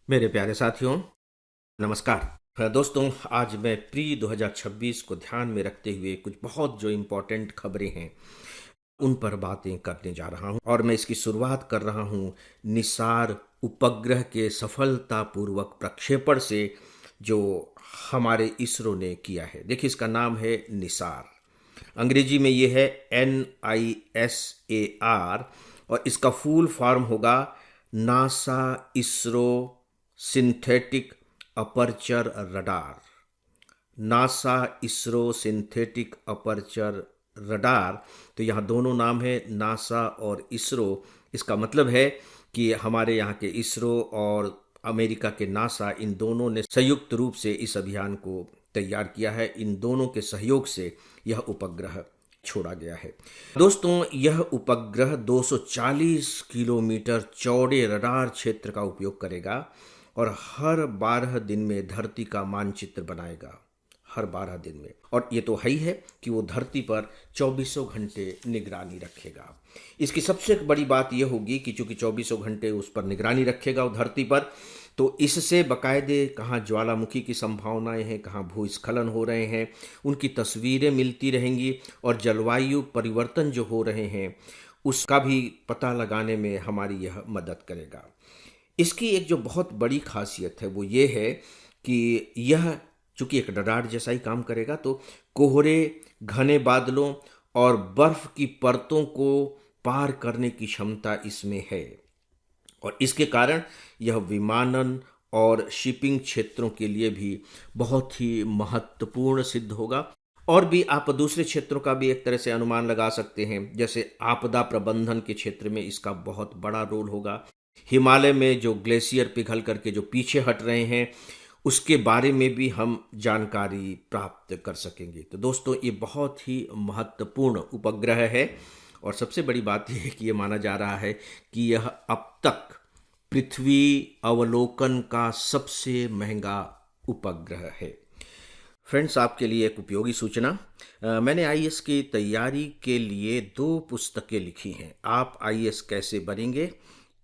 मेरे प्यारे साथियों, नमस्कार। दोस्तों, आज मैं प्री 2026 को ध्यान में रखते हुए कुछ बहुत जो इम्पोर्टेंट खबरें हैं उन पर बातें करने जा रहा हूं और मैं इसकी शुरुआत कर रहा हूं निसार उपग्रह के सफलतापूर्वक प्रक्षेपण से जो हमारे इसरो ने किया है। देखिए, इसका नाम है निसार। अंग्रेजी में ये है NISAR और इसका फुल फॉर्म होगा NASA ISRO synthetic aperture radar. NASA ISRO synthetic aperture radar. तो यहाँ दोनों नाम है, नासा और इसरो। इसका मतलब है कि हमारे यहाँ के इसरो और अमेरिका के नासा, इन दोनों ने संयुक्त रूप से इस अभियान को तैयार किया है। इन दोनों के सहयोग से यह उपग्रह छोड़ा गया है। दोस्तों, यह उपग्रह 240 किलोमीटर चौड़े रडार क्षेत्र का उपयोग करेगा और हर 12 दिन में धरती का मानचित्र बनाएगा। हर 12 दिन में। और ये तो है ही है कि वो धरती पर 24 घंटे निगरानी रखेगा। इसकी सबसे बड़ी बात यह होगी कि चूंकि 24 घंटे उस पर निगरानी रखेगा वो धरती पर, तो इससे बाकायदे कहाँ ज्वालामुखी की संभावनाएं हैं, कहाँ भूस्खलन हो रहे हैं, उनकी तस्वीरें मिलती रहेंगी और जलवायु परिवर्तन जो हो रहे हैं उसका भी पता लगाने में हमारी यह मदद करेगा। इसकी एक जो बहुत बड़ी खासियत है वो ये है कि यह चूंकि एक रडार जैसा ही काम करेगा, तो कोहरे, घने बादलों और बर्फ की परतों को पार करने की क्षमता इसमें है और इसके कारण यह विमानन और शिपिंग क्षेत्रों के लिए भी बहुत ही महत्वपूर्ण सिद्ध होगा। और भी आप दूसरे क्षेत्रों का भी एक तरह से अनुमान लगा सकते हैं, जैसे आपदा प्रबंधन के क्षेत्र में इसका बहुत बड़ा रोल होगा। हिमालय में जो ग्लेशियर पिघल करके जो पीछे हट रहे हैं उसके बारे में भी हम जानकारी प्राप्त कर सकेंगे। तो दोस्तों, ये बहुत ही महत्वपूर्ण उपग्रह है और सबसे बड़ी बात यह है कि ये माना जा रहा है कि यह अब तक पृथ्वी अवलोकन का सबसे महंगा उपग्रह है। फ्रेंड्स, आपके लिए एक उपयोगी सूचना। मैंने आईएएस की तैयारी के लिए 2 पुस्तकें लिखी हैं। आप आईएएस कैसे बनेंगे,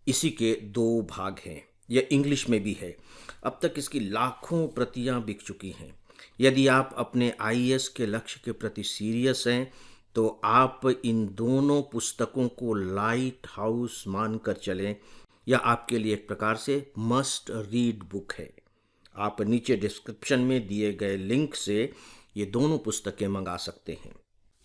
इसी के 2 भाग हैं। यह इंग्लिश में भी है। अब तक इसकी लाखों प्रतियां बिक चुकी हैं। यदि आप अपने आईएएस के लक्ष्य के प्रति सीरियस हैं तो आप इन दोनों पुस्तकों को लाइट हाउस मानकर चलें। यह आपके लिए एक प्रकार से मस्ट रीड बुक है। आप नीचे डिस्क्रिप्शन में दिए गए लिंक से ये दोनों पुस्तकें मंगा सकते हैं।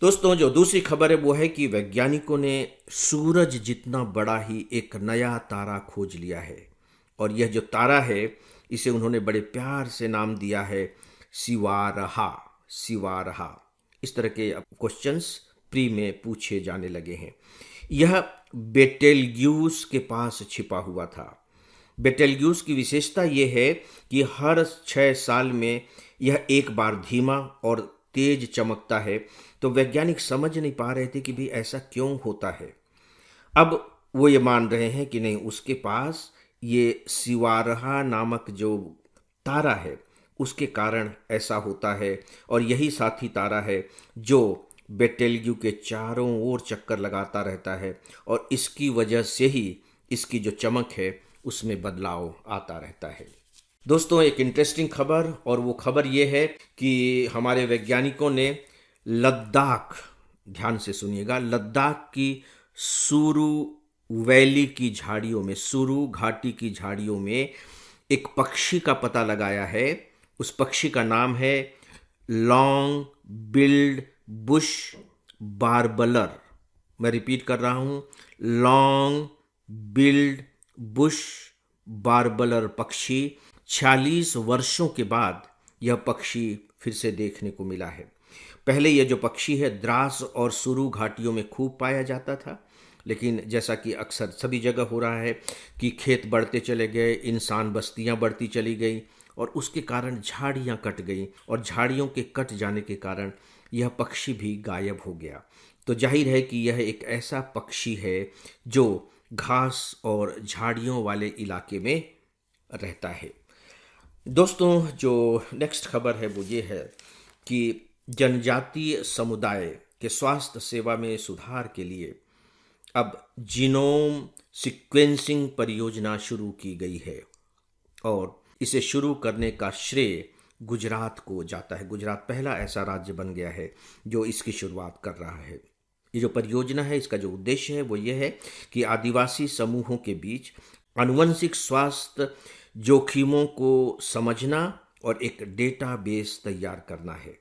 दोस्तों, जो दूसरी खबर है वो है कि वैज्ञानिकों ने सूरज जितना बड़ा ही एक नया तारा खोज लिया है और यह जो तारा है इसे उन्होंने बड़े प्यार से नाम दिया है सिवारहा। सिवारहा। इस तरह के क्वेश्चंस प्री में पूछे जाने लगे हैं। यह बेटेलग्यूस के पास छिपा हुआ था। बेटेलग्यूस की विशेषता यह है कि हर 6 साल में यह एक बार धीमा और तेज चमकता है। तो वैज्ञानिक समझ नहीं पा रहे थे कि भी ऐसा क्यों होता है। अब वो ये मान रहे हैं कि नहीं, उसके पास ये सिवारहा नामक जो तारा है उसके कारण ऐसा होता है और यही साथी तारा है जो बेटेलग्यू के चारों ओर चक्कर लगाता रहता है और इसकी वजह से ही इसकी जो चमक है उसमें बदलाव आता रहता है। दोस्तों, एक इंटरेस्टिंग खबर, और वो खबर ये है कि हमारे वैज्ञानिकों ने लद्दाख, ध्यान से सुनिएगा, लद्दाख की सुरु वैली की झाड़ियों में, सुरु घाटी की झाड़ियों में एक पक्षी का पता लगाया है। उस पक्षी का नाम है लॉन्ग बिल्ड बुश बार्बलर। मैं रिपीट कर रहा हूं, लॉन्ग बिल्ड बुश बार्बलर पक्षी। 46 वर्षों के बाद यह पक्षी फिर से देखने को मिला है। पहले यह जो पक्षी है द्रास और सुरु घाटियों में खूब पाया जाता था, लेकिन जैसा कि अक्सर सभी जगह हो रहा है कि खेत बढ़ते चले गए, इंसान बस्तियां बढ़ती चली गई और उसके कारण झाड़ियां कट गई और झाड़ियों के कट जाने के कारण यह पक्षी भी गायब हो गया। तो जाहिर है कि यह एक ऐसा पक्षी है जो घास और झाड़ियों वाले इलाके में रहता है। दोस्तों, जो नेक्स्ट खबर है वो ये है कि जनजातीय समुदाय के स्वास्थ्य सेवा में सुधार के लिए अब जीनोम सीक्वेंसिंग परियोजना शुरू की गई है और इसे शुरू करने का श्रेय गुजरात को जाता है। गुजरात पहला ऐसा राज्य बन गया है जो इसकी शुरुआत कर रहा है। ये जो परियोजना है, इसका जो उद्देश्य है वो ये है कि आदिवासी समूहों के बीच आनुवंशिक स्वास्थ्य जोखिमों को समझना और एक डेटाबेस तैयार करना है।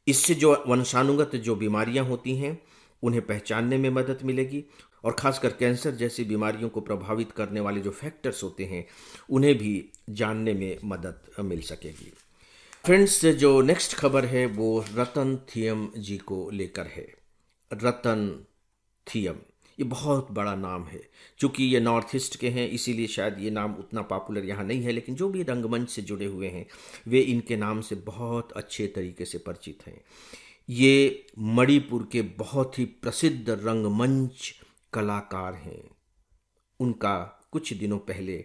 इससे जो वंशानुगत जो बीमारियां होती हैं उन्हें पहचानने में मदद मिलेगी और खासकर कैंसर जैसी बीमारियों को प्रभावित करने वाले जो फैक्टर्स होते हैं उन्हें भी जानने में मदद मिल सकेगी। फ्रेंड्स, जो नेक्स्ट खबर है वो रतन थियम जी को लेकर है। रतन थियम, ये बहुत बड़ा नाम है। चूंकि ये नॉर्थ ईस्ट के हैं इसीलिए शायद ये नाम उतना पॉपुलर यहाँ नहीं है, लेकिन जो भी रंगमंच से जुड़े हुए हैं वे इनके नाम से बहुत अच्छे तरीके से परिचित हैं। ये मणिपुर के बहुत ही प्रसिद्ध रंगमंच कलाकार हैं। उनका कुछ दिनों पहले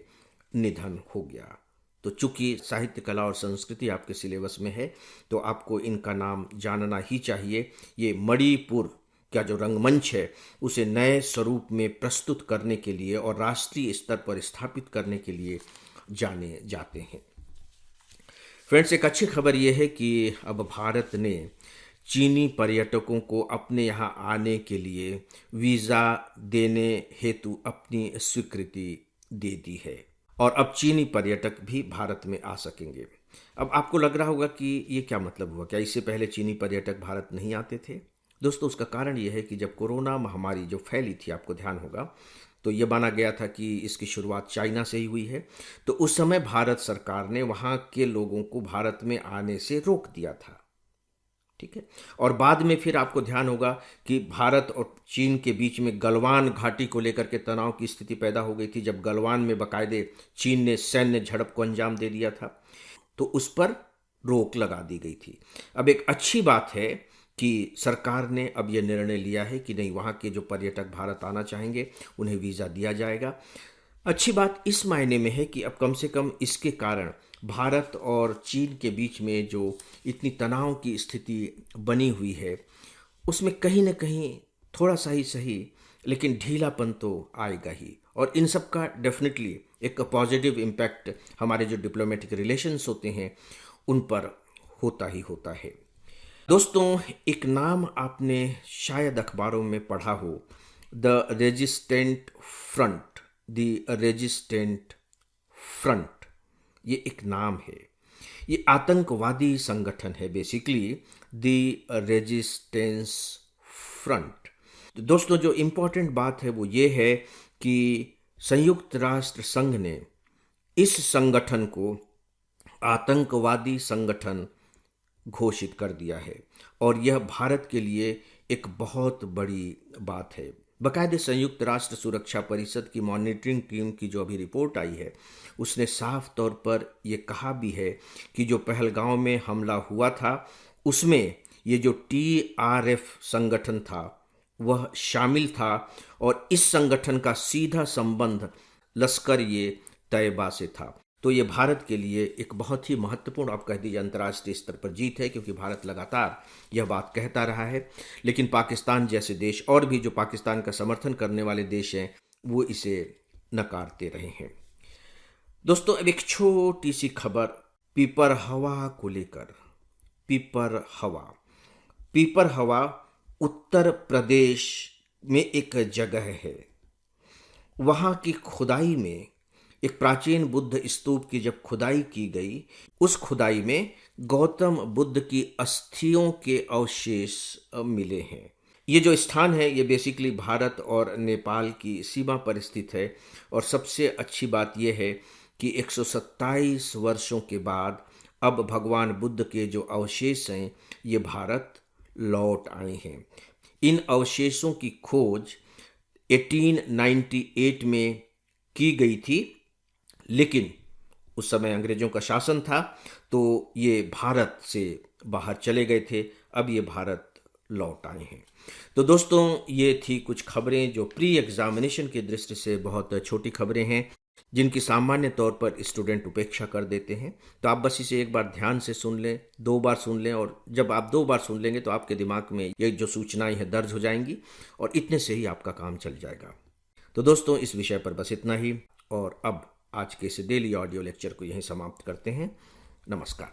निधन हो गया। तो चूंकि साहित्य कला और संस्कृति आपके सिलेबस में है तो आपको इनका नाम जानना ही चाहिए। ये मणिपुर का जो रंगमंच है उसे नए स्वरूप में प्रस्तुत करने के लिए और राष्ट्रीय स्तर पर स्थापित करने के लिए जाने जाते हैं। फ्रेंड्स, एक अच्छी खबर यह है कि अब भारत ने चीनी पर्यटकों को अपने यहाँ आने के लिए वीज़ा देने हेतु अपनी स्वीकृति दे दी है और अब चीनी पर्यटक भी भारत में आ सकेंगे। अब आपको लग रहा होगा कि ये क्या मतलब हुआ, क्या इससे पहले चीनी पर्यटक भारत नहीं आते थे? दोस्तों, उसका कारण ये है कि जब कोरोना महामारी जो फैली थी, आपको ध्यान होगा, तो ये माना गया था कि इसकी शुरुआत चाइना से ही हुई है। तो उस समय भारत सरकार ने वहाँ के लोगों को भारत में आने से रोक दिया था। ठीक है। और बाद में फिर आपको ध्यान होगा कि भारत और चीन के बीच में गलवान घाटी को लेकर के तनाव की स्थिति पैदा हो गई थी, जब गलवान में बाकायदे चीन ने सैन्य झड़प को अंजाम दे दिया था, तो उस पर रोक लगा दी गई थी। अब एक अच्छी बात है कि सरकार ने अब यह निर्णय लिया है कि नहीं, वहाँ के जो पर्यटक भारत आना चाहेंगे उन्हें वीज़ा दिया जाएगा। अच्छी बात इस मायने में है कि अब कम से कम इसके कारण भारत और चीन के बीच में जो इतनी तनाव की स्थिति बनी हुई है उसमें कहीं ना कहीं थोड़ा सा ही सही लेकिन ढीलापन तो आएगा ही, और इन सब का डेफिनेटली एक पॉजिटिव इम्पैक्ट हमारे जो डिप्लोमेटिक रिलेशंस होते हैं उन पर होता ही होता है। दोस्तों, एक नाम आपने शायद अखबारों में पढ़ा हो, the resistant front. The resistant front, ये एक नाम है। ये आतंकवादी संगठन है, बेसिकली द रेजिस्टेंस फ्रंट। तो दोस्तों, जो इम्पोर्टेंट बात है वो ये है कि संयुक्त राष्ट्र संघ ने इस संगठन को आतंकवादी संगठन घोषित कर दिया है और यह भारत के लिए एक बहुत बड़ी बात है। बाकायदे संयुक्त राष्ट्र सुरक्षा परिषद की मॉनिटरिंग टीम की जो अभी रिपोर्ट आई है उसने साफ तौर पर यह कहा भी है कि जो पहलगांव में हमला हुआ था उसमें ये जो TRF संगठन था वह शामिल था और इस संगठन का सीधा संबंध लश्कर-ए-तैयबा से था। तो ये भारत के लिए एक बहुत ही महत्वपूर्ण, आप कह दीजिए अंतर्राष्ट्रीय स्तर पर जीत है, क्योंकि भारत लगातार यह बात कहता रहा है, लेकिन पाकिस्तान जैसे देश और भी जो पाकिस्तान का समर्थन करने वाले देश हैं वो इसे नकारते रहे हैं। दोस्तों, अब एक छोटी सी खबर पिपरहवा को लेकर। पिपरहवा उत्तर प्रदेश में एक जगह है। वहाँ की खुदाई में एक प्राचीन बुद्ध स्तूप की जब खुदाई की गई, उस खुदाई में गौतम बुद्ध की अस्थियों के अवशेष मिले हैं। ये जो स्थान है ये बेसिकली भारत और नेपाल की सीमा पर स्थित है और सबसे अच्छी बात यह है कि 127 वर्षों के बाद अब भगवान बुद्ध के जो अवशेष हैं ये भारत लौट आए हैं। इन अवशेषों की खोज 1898 में की गई थी, लेकिन उस समय अंग्रेजों का शासन था तो ये भारत से बाहर चले गए थे। अब ये भारत लौट आए हैं। तो दोस्तों, ये थी कुछ खबरें जो प्री एग्जामिनेशन की दृष्टि से बहुत छोटी खबरें हैं, जिनकी सामान्य तौर पर स्टूडेंट उपेक्षा कर देते हैं। तो आप बस इसे एक बार ध्यान से सुन लें, 2 बार सुन लें, और जब आप 2 बार सुन लेंगे तो आपके दिमाग में ये जो सूचनाएं हैं दर्ज हो जाएंगी और इतने से ही आपका काम चल जाएगा। तो दोस्तों, इस विषय पर बस इतना ही, और अब आज के इस डेली ऑडियो लेक्चर को यहीं समाप्त करते हैं। नमस्कार।